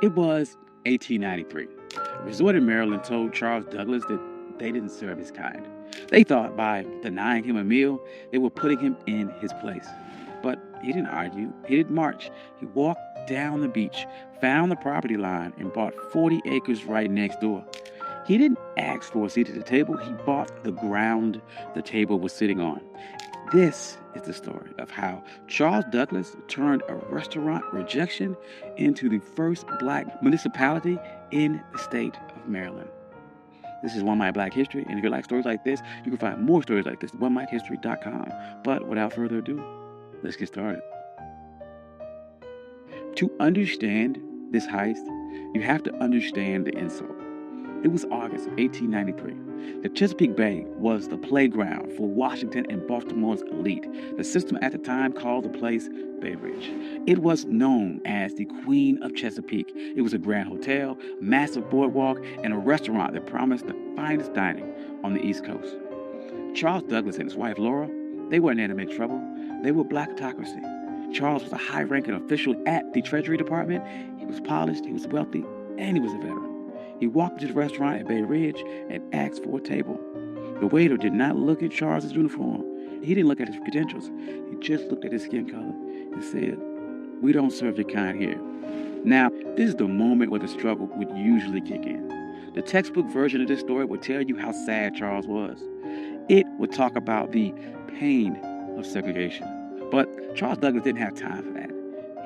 It was 1893. A resort in Maryland told Charles Douglas that they didn't serve his kind. They thought by denying him a meal, they were putting him in his place. But he didn't argue. He didn't march. He walked down the beach, found the property line, and bought 40 acres right next door. He didn't ask for a seat at the table. He bought the ground the table was sitting on. This is the story of how Charles Douglas turned a restaurant rejection into the first black municipality in the state of Maryland. This is One Mic Black History, and if you like stories like this, you can find more stories like this at OneMicHistory.com. But without further ado, let's get started. To understand this heist, you have to understand the insult. It was August 1893. The Chesapeake Bay was the playground for Washington and Baltimore's elite. The system at the time called the place Bay Ridge. It was known as the Queen of Chesapeake. It was a grand hotel, massive boardwalk, and a restaurant that promised the finest dining on the East Coast. Charles Douglas and his wife Laura, they weren't there to make trouble. They were blackocracy. Charles was a high-ranking official at the Treasury Department. He was polished, he was wealthy, and he was a veteran. He walked to the restaurant at Bay Ridge and asked for a table. The waiter did not look at Charles's uniform. He didn't look at his credentials. He just looked at his skin color and said, "We don't serve your kind here." Now, this is the moment where the struggle would usually kick in. The textbook version of this story would tell you how sad Charles was. It would talk about the pain of segregation. But Charles Douglas didn't have time for that.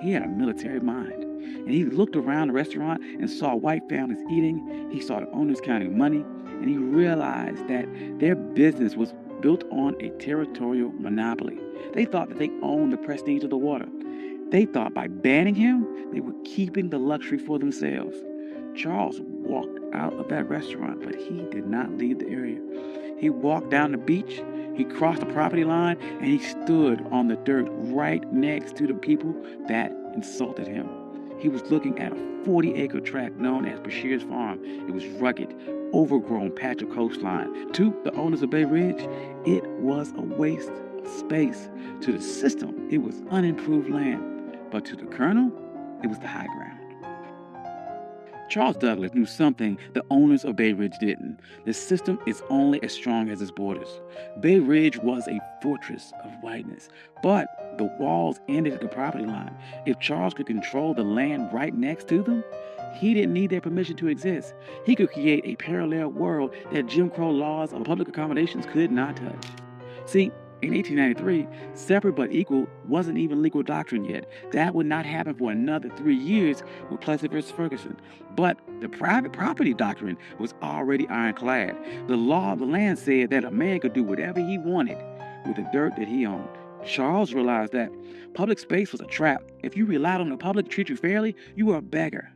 He had a military mind. And he looked around the restaurant and saw white families eating. He saw the owners counting money. And he realized that their business was built on a territorial monopoly. They thought that they owned the prestige of the water. They thought by banning him, they were keeping the luxury for themselves. Charles walked out of that restaurant, but he did not leave the area. He walked down the beach, he crossed the property line, and he stood on the dirt right next to the people that insulted him. He was looking at a 40-acre tract known as Bashir's Farm. It was rugged, overgrown patch of coastline. To the owners of Bay Ridge, it was a waste of space. To the system, it was unimproved land. But to the Colonel, it was the high ground. Charles Douglas knew something the owners of Bay Ridge didn't. The system is only as strong as its borders. Bay Ridge was a fortress of whiteness, but the walls ended at the property line. If Charles could control the land right next to them, he didn't need their permission to exist. He could create a parallel world that Jim Crow laws of public accommodations could not touch. See, in 1893, separate but equal wasn't even legal doctrine yet. That would not happen for another 3 years with Plessy versus Ferguson. But the private property doctrine was already ironclad. The law of the land said that a man could do whatever he wanted with the dirt that he owned. Charles realized that public space was a trap. If you relied on the public to treat you fairly, you were a beggar.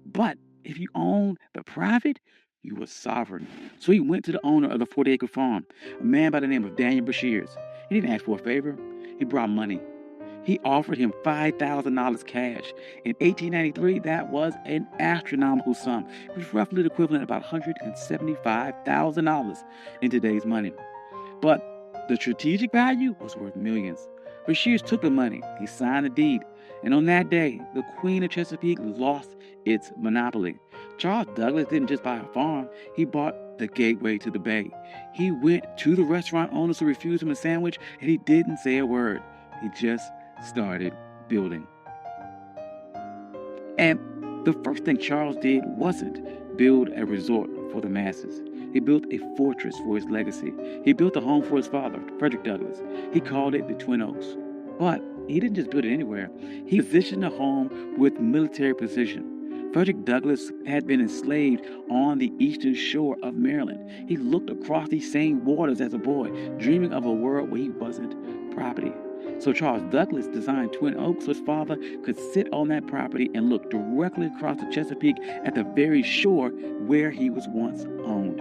But if you owned the private, you were sovereign. So he went to the owner of the 40-acre farm, a man by the name of Daniel Bashirs. He didn't ask for a favor. He brought money. He offered him $5,000 cash. In 1893, that was an astronomical sum. It was roughly the equivalent of about $175,000 in today's money. But the strategic value was worth millions. Bashirs took the money. He signed the deed. And on that day, the Queen of Chesapeake lost its monopoly. Charles Douglas didn't just buy a farm. He bought the gateway to the bay. He went to the restaurant owners who refused him a sandwich, and he didn't say a word. He just started building. And the first thing Charles did wasn't build a resort for the masses. He built a fortress for his legacy. He built a home for his father, Frederick Douglass. He called it the Twin Oaks. But he didn't just build it anywhere. He positioned the home with military precision. Frederick Douglass had been enslaved on the eastern shore of Maryland. He looked across these same waters as a boy, dreaming of a world where he wasn't property. So Charles Douglas designed Twin Oaks so his father could sit on that property and look directly across the Chesapeake at the very shore where he was once owned.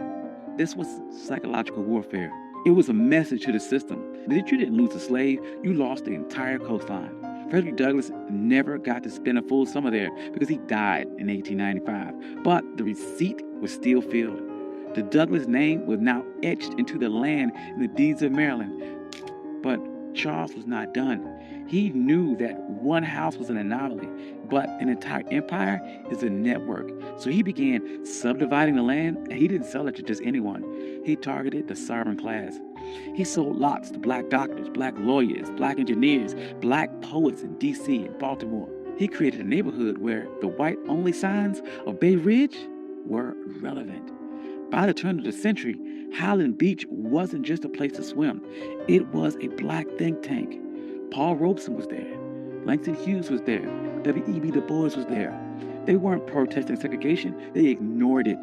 This was psychological warfare. It was a message to the system that you didn't lose a slave, you lost the entire coastline. Frederick Douglass never got to spend a full summer there because he died in 1895, but the receipt was still filled. The Douglass name was now etched into the land in the deeds of Maryland. But Charles was not done. He knew that one house was an anomaly. But an entire empire is a network. So he began subdividing the land, and he didn't sell it to just anyone. He targeted the sovereign class. He sold lots to black doctors, black lawyers, black engineers, black poets in D.C. and Baltimore. He created a neighborhood where the white-only signs of Bay Ridge were relevant. By the turn of the century, Highland Beach wasn't just a place to swim. It was a black think tank. Paul Robeson was there. Langston Hughes was there. W.E.B. Du Bois was there. They weren't protesting segregation. They ignored it.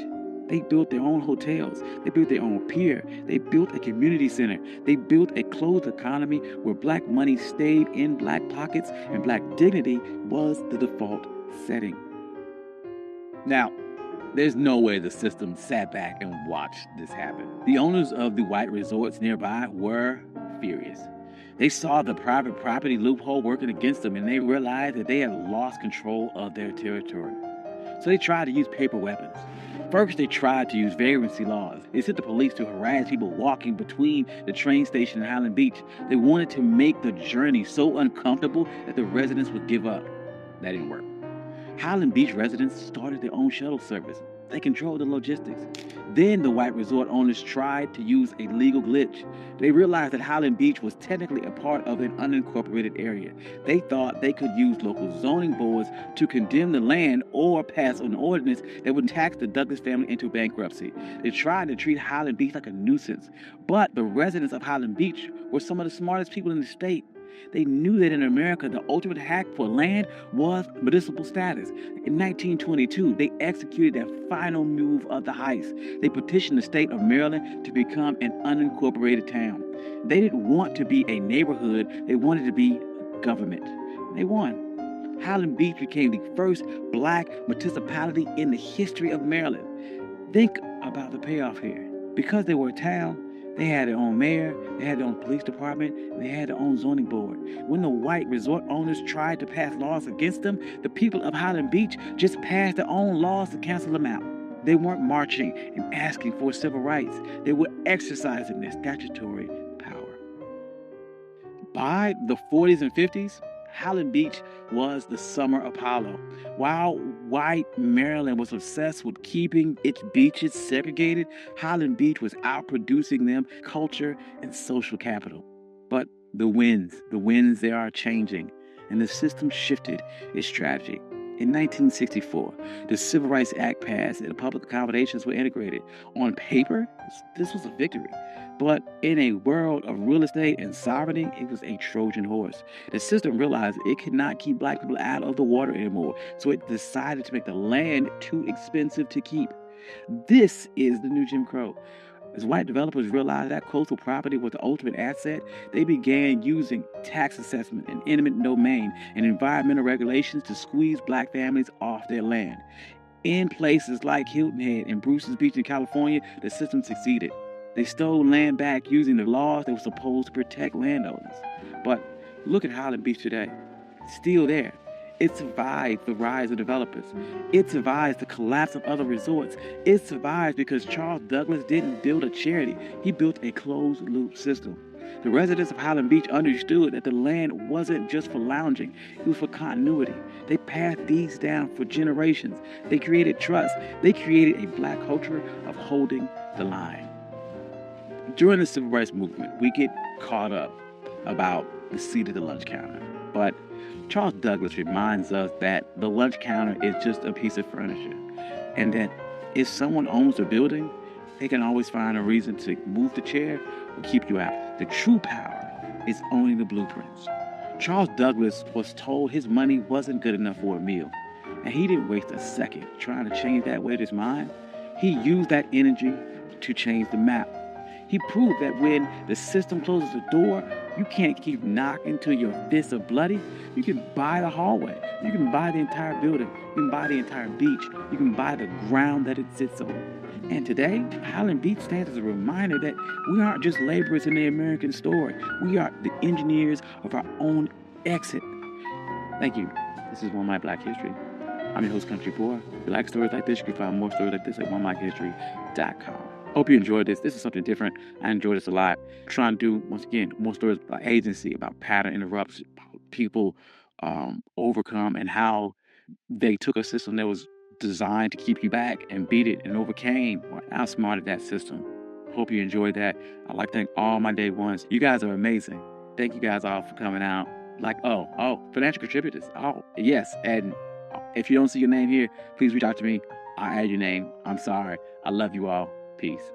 They built their own hotels. They built their own pier. They built a community center. They built a closed economy where black money stayed in black pockets and black dignity was the default setting. Now, there's no way the system sat back and watched this happen. The owners of the white resorts nearby were furious. They saw the private property loophole working against them, and they realized that they had lost control of their territory. So they tried to use paper weapons. First, they tried to use vagrancy laws. They sent the police to harass people walking between the train station and Highland Beach. They wanted to make the journey so uncomfortable that the residents would give up. That didn't work. Highland Beach residents started their own shuttle service. They controlled the logistics. Then the white resort owners tried to use a legal glitch. They realized that Highland Beach was technically a part of an unincorporated area. They thought they could use local zoning boards to condemn the land or pass an ordinance that would tax the Douglass family into bankruptcy. They tried to treat Highland Beach like a nuisance. But the residents of Highland Beach were some of the smartest people in the state. They knew that in America, the ultimate hack for land was municipal status. In 1922, they executed their final move of the heist. They petitioned the state of Maryland to become an unincorporated town. They didn't want to be a neighborhood. They wanted to be government. They won. Highland Beach became the first black municipality in the history of Maryland. Think about the payoff here. Because they were a town, they had their own mayor, they had their own police department, and they had their own zoning board. When the white resort owners tried to pass laws against them, the people of Highland Beach just passed their own laws to cancel them out. They weren't marching and asking for civil rights. They were exercising their statutory power. By the 40s and 50s, Highland Beach was the summer Apollo. While white Maryland was obsessed with keeping its beaches segregated, Highland Beach was outproducing them culture and social capital. But the winds, they are changing, and the system shifted its strategy. In 1964, the Civil Rights Act passed and public accommodations were integrated. On paper, this was a victory. But in a world of real estate and sovereignty, it was a Trojan horse. The system realized it could not keep black people out of the water anymore, so it decided to make the land too expensive to keep. This is the new Jim Crow. As white developers realized that coastal property was the ultimate asset, they began using tax assessment and eminent domain and environmental regulations to squeeze black families off their land. In places like Hilton Head and Bruce's Beach in California, the system succeeded. They stole land back using the laws that were supposed to protect landowners. But look at Highland Beach today. It's still there. It survived the rise of developers. It survives the collapse of other resorts. It survives because Charles Douglass didn't build a charity. He built a closed-loop system. The residents of Highland Beach understood that the land wasn't just for lounging. It was for continuity. They passed these down for generations. They created trust. They created a black culture of holding the line. During the Civil Rights Movement, we get caught up about the seat at the lunch counter. But Charles Douglass reminds us that the lunch counter is just a piece of furniture, and that if someone owns a building, they can always find a reason to move the chair or keep you out. The true power is owning the blueprints. Charles Douglass was told his money wasn't good enough for a meal, and he didn't waste a second trying to change that with his mind. He used that energy to change the map. He proved that when the system closes the door, you can't keep knocking till your fists are bloody. You can buy the hallway. You can buy the entire building. You can buy the entire beach. You can buy the ground that it sits on. And today, Highland Beach stands as a reminder that we aren't just laborers in the American story. We are the engineers of our own exit. Thank you. This is One My Black History. I'm your host, Country Boy. If you like stories like this, you can find more stories like this at onemyhistory.com. Hope you enjoyed this. This is something different. I enjoyed this a lot. Trying to do, once again, more stories about agency, about pattern interrupts, how people overcome, and how They took a system that was designed to keep you back and beat it and overcame or outsmarted that system. Hope you enjoyed that. I'd like to thank all my day ones. You guys are amazing. Thank you guys all for coming out. Financial contributors. Oh, yes. And if you don't see your name here, please reach out to me. I'll add your name. I'm sorry. I love you all. Peace.